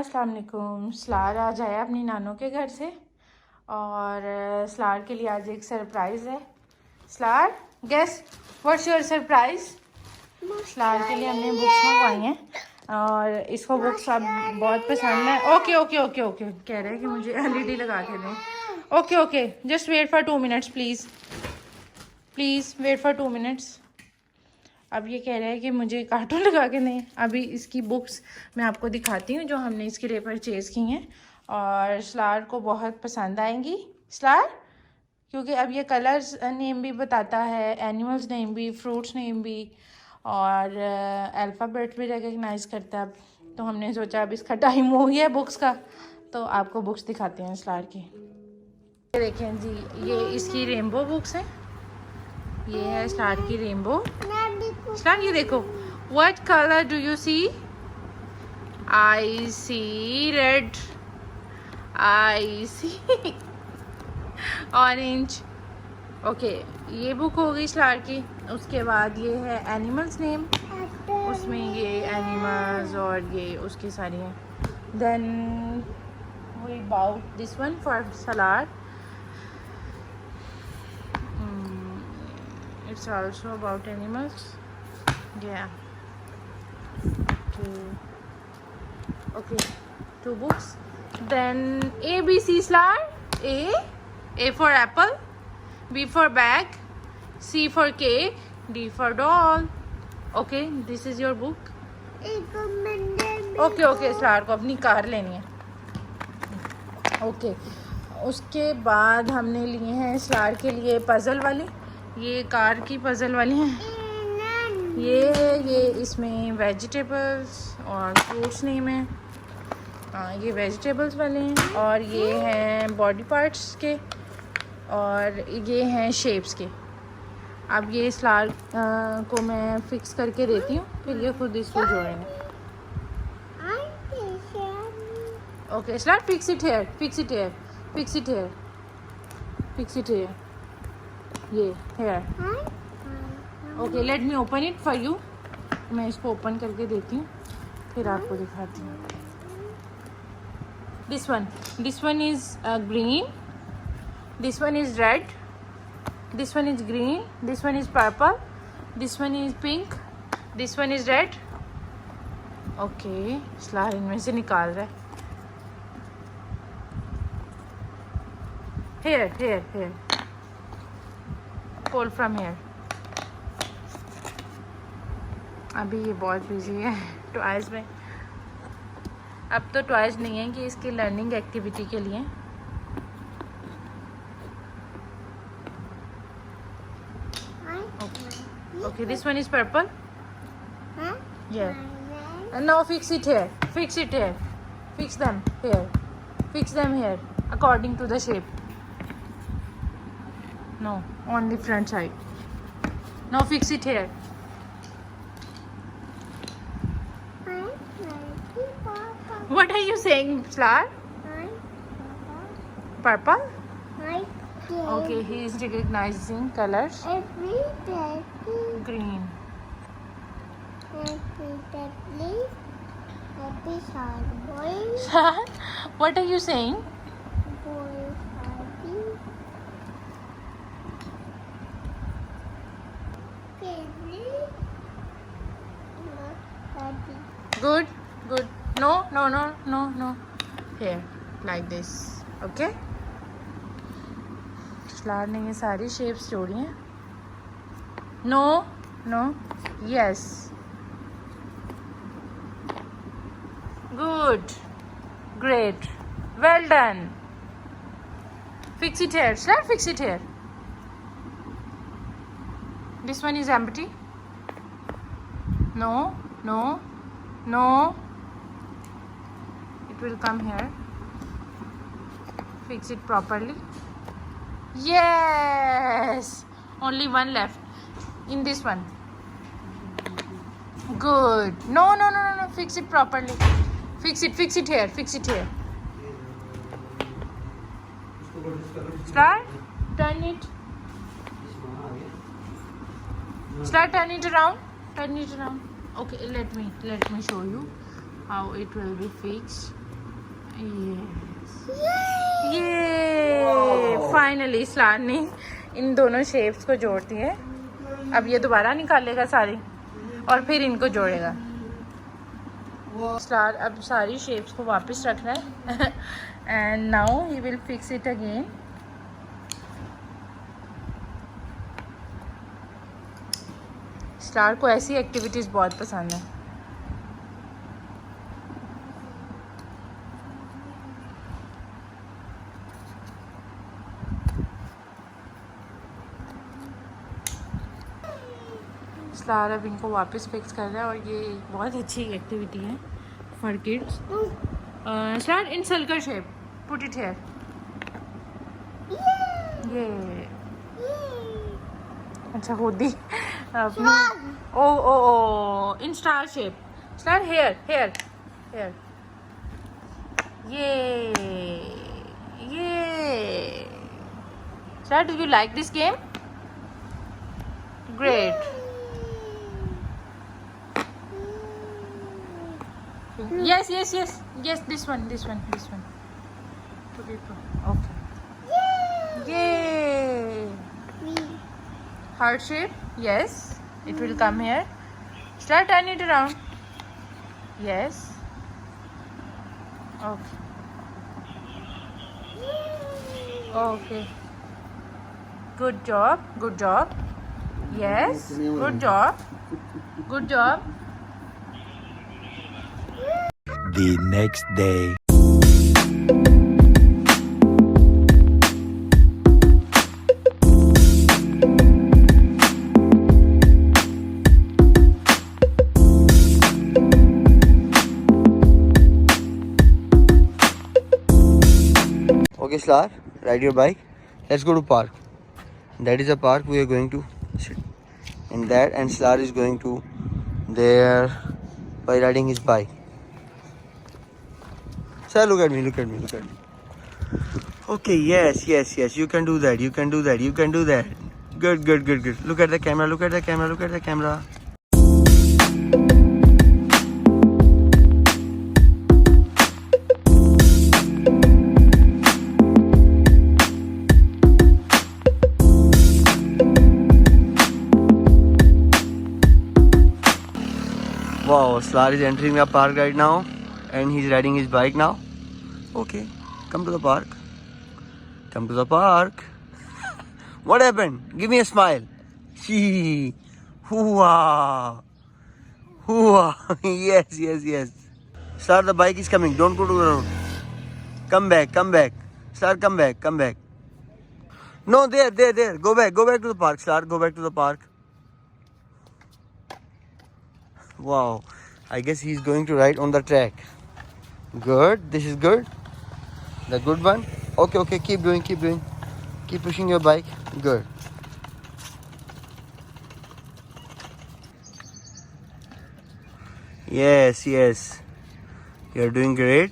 अस्सलाम वालेकुम। स्लार आज आया अपनी नानों के घर से और स्लार के लिए आज एक सरप्राइज़ है। Salaar guess what's your surprise? Salaar के लिए हमने बुक्स मंगवाई हैं और इसको बुक्स अब बहुत पसंद है। ओके ओके ओके ओके कह रहे हैं कि मुझे एलईडी लगा के दें। Okay okay just wait for 2 minutes please, please wait for 2 minutes. अब ये कह रहा है कि मुझे कार्टून लगा के नहीं। अभी इसकी बुक्स मैं आपको दिखाती हूँ जो हमने इसके लिए परचेज़ की हैं और स्लार को बहुत पसंद आएंगी। स्लार क्योंकि अब ये कलर्स नेम भी बताता है, एनिमल्स नेम भी, फ्रूट्स नेम भी और अल्फ़ाबेट भी रिकग्नाइज़ करता है। तो हमने सोचा अब इसका टाइम हो गया बुक्स का, तो आपको बुक्स दिखाते हैं स्लार की। ये देखें जी, ये इसकी रेनबो बुक्स हैं। ये है स्लार की रेनबो। स्लार ये देखो, what colour do you see? I see red, I see orange. Okay ये बुक हो गई स्लार की। उसके बाद ये है एनिमल्स नेम, उसमें ये एनिमल्स और ये उसकी सारी हैं। Then we about this one for Islar, it's also about animals. Yeah. Okay 2 books. Then ABC Slar. A for apple, B for bag, C for cake, D for doll. Okay, this is your book. Okay okay Slar को अपनी car लेनी है। Okay, उसके बाद हमने लिए हैं स्लार के लिए पज़ल वाले। ये कार की पज़ल वाली हैं। ये इसमें वेजिटेबल्स और फ्रूट्स नेम है। ये वेजिटेबल्स वाले हैं और ये हैं बॉडी पार्ट्स के और ये हैं शेप्स के। अब ये स्लार को मैं फिक्स करके देती हूँ, फिर ये खुद इसको जोड़ेंगे। Okay Islar fix it here, fix it here, fix it here, fix it here. ये here. Okay let me open it for you. मैं इसको ओपन करके देती हूँ फिर आपको दिखाती हूँ। This one is green, this one is red, this one is green, this one is purple, this one is pink, this one is red. Okay Islar इनमें से निकाल रहा है। Here pull from here। अभी ये बहुत बिजी है टॉयज में। अब तो टॉयज नहीं है कि इसकी लर्निंग एक्टिविटी के लिए। Okay this one is purple. yeah now fix it here, fix it here, fix them here, fix them here according to the shape। No, only front side। Now fix it here। What are you saying, Slar? Purple? Okay, he is recognizing colors. Green. Slar, what are you saying? Good, good. No. Here, like this. Okay. Salaar ने ये सारी shapes जोड़ी हैं। No. Yes. Good. Great. Well done. Fix it here. Slar, fix it here. This one is empty. No. It will come here. Fix it properly. Yes. Only one left in this one. Good. No. Fix it properly. Fix it here. Start. Turn it. Start. Turn it around. Okay, let me show you how it will be fixed. ये finally Salaar ने इन दोनों shapes को जोड़ दिए। अब ये दोबारा निकालेगा सारी और फिर इनको जोड़ेगा। स्लार अब सारी शेप्स को वापस रख रहा है and now he will fix it again. Islar को ऐसी एक्टिविटीज़ बहुत पसंद है। स्लार अब इनको वापस फिक्स कर रहा है और ये एक बहुत अच्छी एक्टिविटी है for kids. Islar in circle shape, put it here. ये अच्छा होती अपनी। Oh oh oh in star shape. Islar here here here. ये Islar, do you like this game? Great. Yes, yes, yes, yes. This one. Put it. Okay. Yay! Heart shape. Yes, it will come here. Start turn it around. Yes. Okay. Okay. Good job. Good job. Yes. Good job. Good job. The next day. Okay, Slar, ride your bike. Let's go to park. That is a park we are going to sit in that, and Slar is going to there by riding his bike. Sir, look at me. Okay, yes. You can do that. Good. Look at the camera. Wow, Slar is entering the park right now and he's riding his bike now. Okay, come to the park. What happened? Give me a smile. Shee. Hoo-ah. Yes. Slar, the bike is coming. Don't go to the road. Come back. Slar, come back. No, there. Go back to the park, Slar. Go back to the park. Wow, I guess he's going to ride on the track. Good, this is good. The good one. Okay, keep doing. Keep pushing your bike. Good. Yes. You're doing great.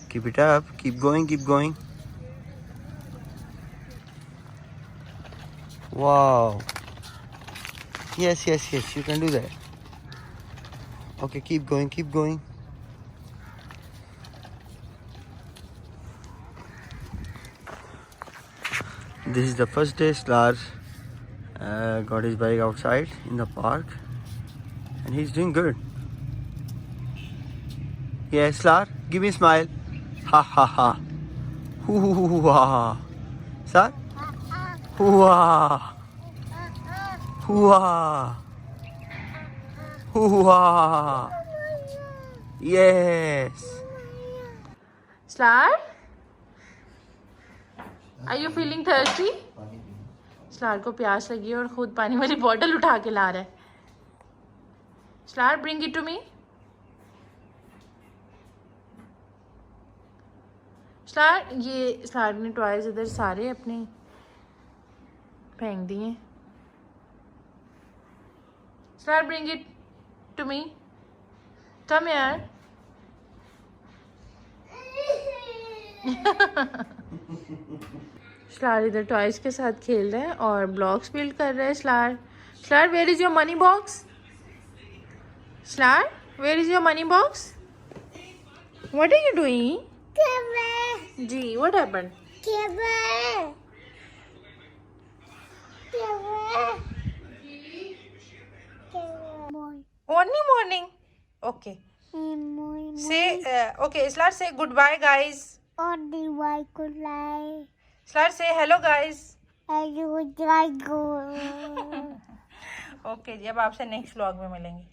Keep it up. Keep going. Wow. Yes, you can do that. Okay, keep going. This is the first day Slar got his bike outside in the park and he's doing good. Yeah, Slar, give me a smile. Ha. Hoo-ha. Slar? Hoo-ha. Yes. Slar, are you feeling thirsty? Salaar को प्यास लगी और खुद पानी वाली bottle उठा के ला रहा है। Salaar, bring it to me. Salaar, ये स्लार ने टॉयज इधर सारे अपने फेंक दिए। Salaar, bring it to me. Come here. Salaar इधर टॉयज के साथ खेल रहा है और ब्लॉक्स बिल्ड कर रहा है। Islar, where is your money box? Islar, where is your money box? What are you doing? जी, what happened? Only morning. Okay. Say okay. Islar, say goodbye, guys. Islar, say hello, guys. Okay जी, अब आपसे next vlog में मिलेंगे.